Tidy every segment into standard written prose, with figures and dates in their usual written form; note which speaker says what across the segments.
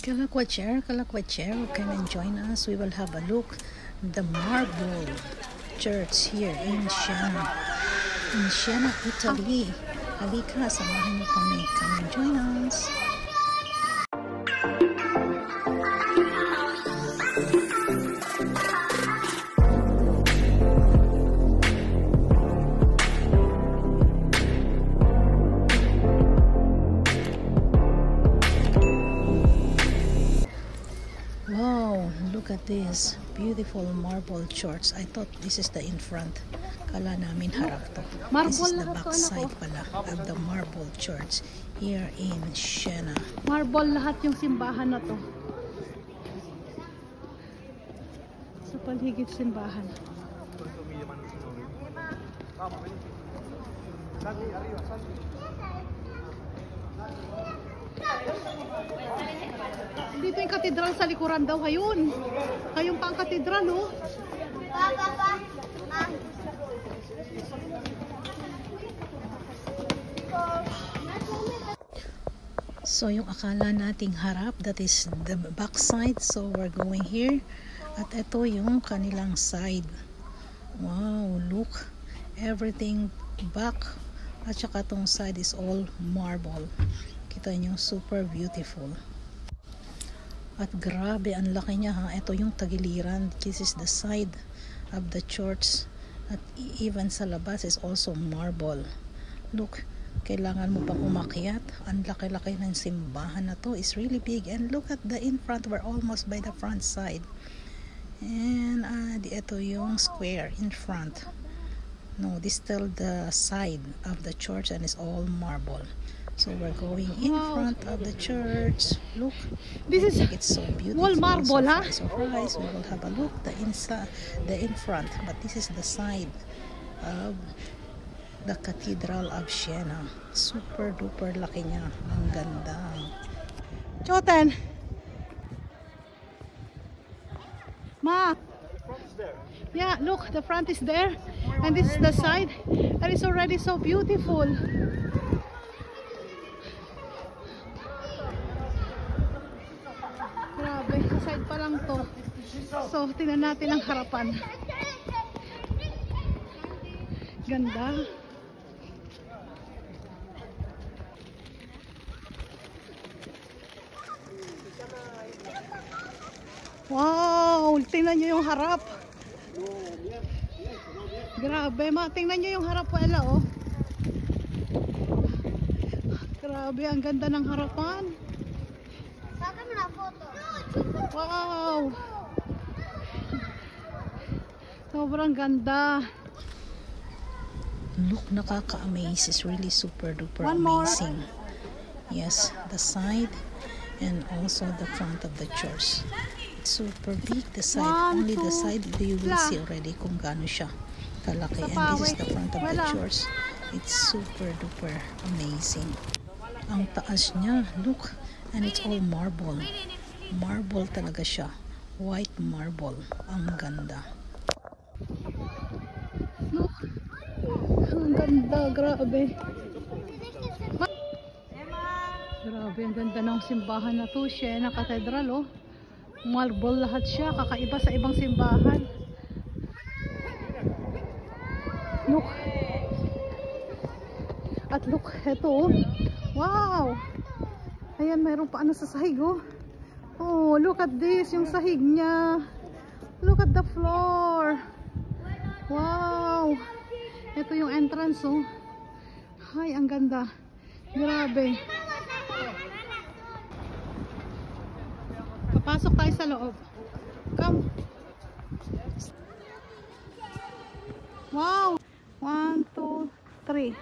Speaker 1: Kalakwatcher, come and join us. We will have a look the marble church here in Siena, Italy. Halika, samahan niyo kami. Come and join us. Wow, look at this beautiful marble church. I thought this is the in front. Kala namin harap to. This is the back side pala of the marble church here in Siena.
Speaker 2: Marble lahat yung simbahan na to. Sa paligid simbahan. Dito yung katedral sa likuran daw ayun. Kayong pang katedral, oh.
Speaker 1: So yung akala nating harap, that is the back side. So we're going here. At ito yung kanilang side. Wow, look. Everything back. At saka tong side is all marble. Kita nyo, super beautiful. At grabe, ang laki niya ha. Ito yung tagiliran. This is the side of the church. At even sa labas is also marble. Look, kailangan mo pang umakyat. Ang laki-laki ng simbahan na to. It's really big. And look at the in front. We're almost by the front side. And ito yung square in front. No, this is still the side of the church and it's all marble. So we're going in front of the church. Look,
Speaker 2: this is
Speaker 1: it's so beautiful.
Speaker 2: Wall marble, huh?
Speaker 1: Surprise! We will have a look the inside, the in front. But this is the side of the Cathedral of Siena. Super duper laki niya. Ang ganda.
Speaker 2: Choten. Ma. Yeah, look, the front is there, and this is the side, and it's already so beautiful. Grabe, side pa lang to. So, tingnan natin ang harapan. Ganda. Wow, tingnan nyo yung harap. Grabe, tingnan nyo yung harap po, Ella, oh. Grabe, ang ganda ng harapan.
Speaker 3: Saka mo na photo.
Speaker 2: Wow. Sobrang ganda.
Speaker 1: Look, nakaka-amaze. It's really super duper amazing. Yes, the side and also the front of the church. It's super big. The side, only the side you will see already kung gaano siya kalaki. And this is the front of the church. It's super duper amazing. Ang taas niya, look, and it's all marble. Marble talaga siya. White marble. Ang ganda.
Speaker 2: Look. Ang ganda, grabe. Grabe, ang ganda ng simbahan na to. Siena Cathedral, oh. Marble lahat siya. Kakaiba sa ibang simbahan. Look. At look, eto, oh. Wow. Ayan, mayroon pa ano sa sahig, oh. Oh, look at this, yung sahig niya. Look at the floor. Wow. Ito yung entrance, oh. Ay, ang ganda. Grabe. Papasok tayo sa loob. Come. Wow. 1, 2, 3.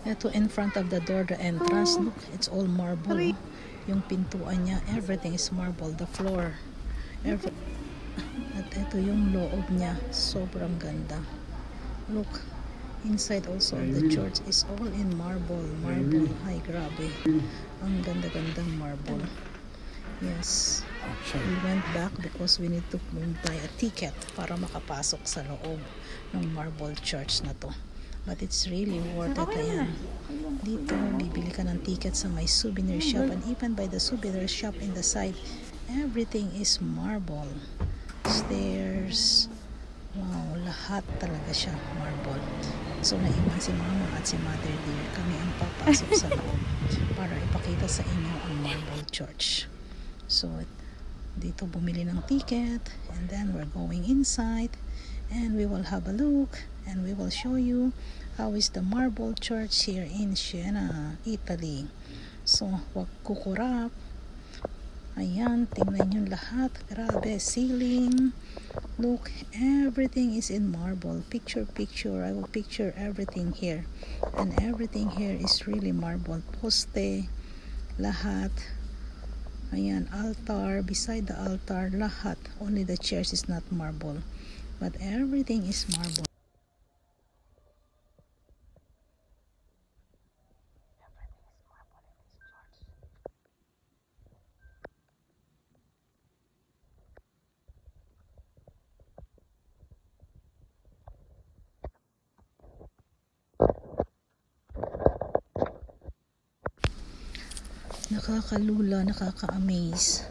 Speaker 1: Ito in front of the door, the entrance. Look, it's all marble. Yung pintuan niya, everything is marble. The floor. At ito yung loob niya. Sobrang ganda. Look, inside also of the church is all in marble. Marble. Ay, grabe. Ang ganda-gandang marble. Yes. We went back because we need to buy a ticket para makapasok sa loob ng marble church na to. but it's really worth it. Ayan. Dito, bibili ka ng ticket sa may souvenir shop, and even by the souvenir shop in the side, everything is marble. Stairs, wow, lahat talaga siya marble. So naiwan si mama at si mother dear, kami ang papasok sa loob para ipakita sa inyo ang marble church. So dito bumili ng ticket, and then we're going inside and we will have a look and we will show you how is the marble church here in Siena, Italy. So wag kukurap. Ayan, tingnan nyo lahat. Grabe, ceiling. Look, everything is in marble. Picture. I will picture everything here. And everything here is really marble. Poste, lahat. Ayan, altar. Beside the altar, lahat. Only the chairs is not marble. But everything is marble. Nakakalula, nakaka-amaze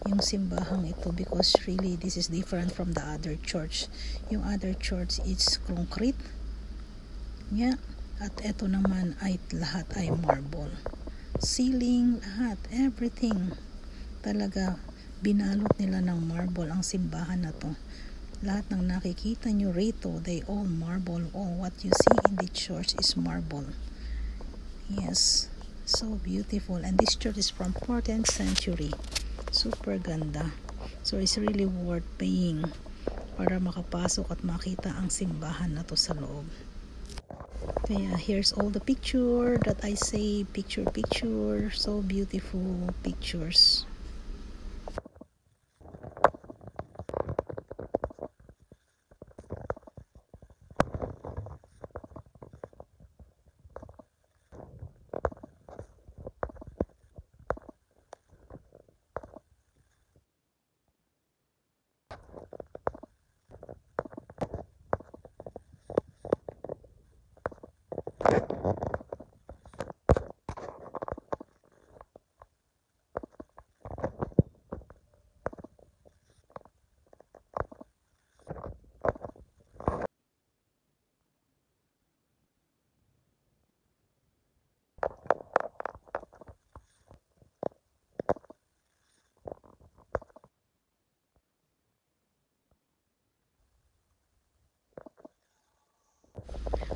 Speaker 1: yung simbahang ito, because really this is different from the other church. Yung other church it's concrete, yeah, at ito naman ay lahat ay marble. Ceiling, lahat, everything talaga binalot nila ng marble ang simbahan na to. Lahat ng nakikita nyo rito, they all marble. All what you see in the church is marble. Yes, so beautiful. And this church is from 14th century. Super ganda. So it's really worth paying para makapasok at makita ang simbahan na to sa loob. Kaya here's all the picture that I say, picture. So beautiful pictures.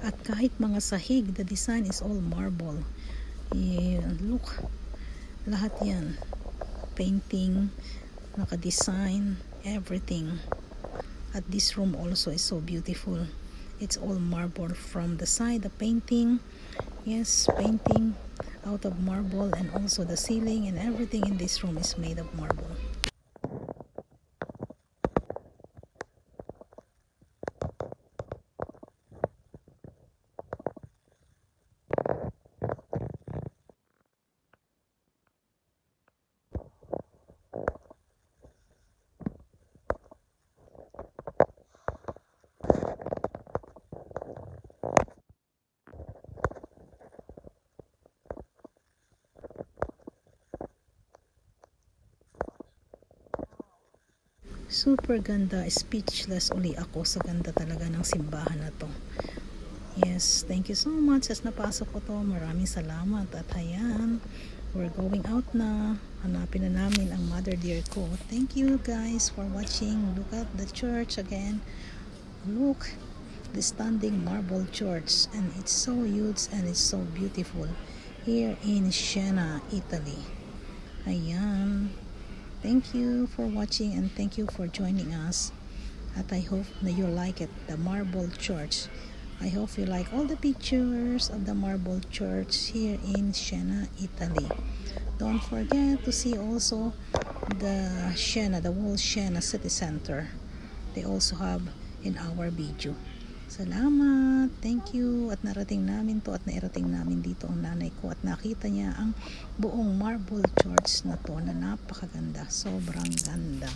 Speaker 1: At kahit mga sahig, the design is all marble. Look, lahat yan. Painting, naka-design, everything. At this room also is so beautiful. It's all marble from the side, the painting. Yes, painting out of marble, and also the ceiling and everything in this room is made of marble. Super ganda, speechless uli ako sa ganda talaga ng simbahan na to. Yes, thank you so much as napasok ko to. Maraming salamat. At ayan, we're going out na. Hanapin na namin ang mother dear ko. Thank you guys for watching. Look at the church again. Look, the standing marble church, and it's so huge and it's so beautiful here in Siena, Italy. Ayan. Thank you for watching and thank you for joining us. At I hope that you like it, the marble church. I hope you like all the pictures of the marble church here in Siena, Italy. Don't forget to see also the Siena, the whole Siena city center. They also have in our video. Salamat, thank you. At narating namin to, at nairating namin dito ang nanay ko, at nakita niya ang buong marble church na to na napakaganda, sobrang ganda.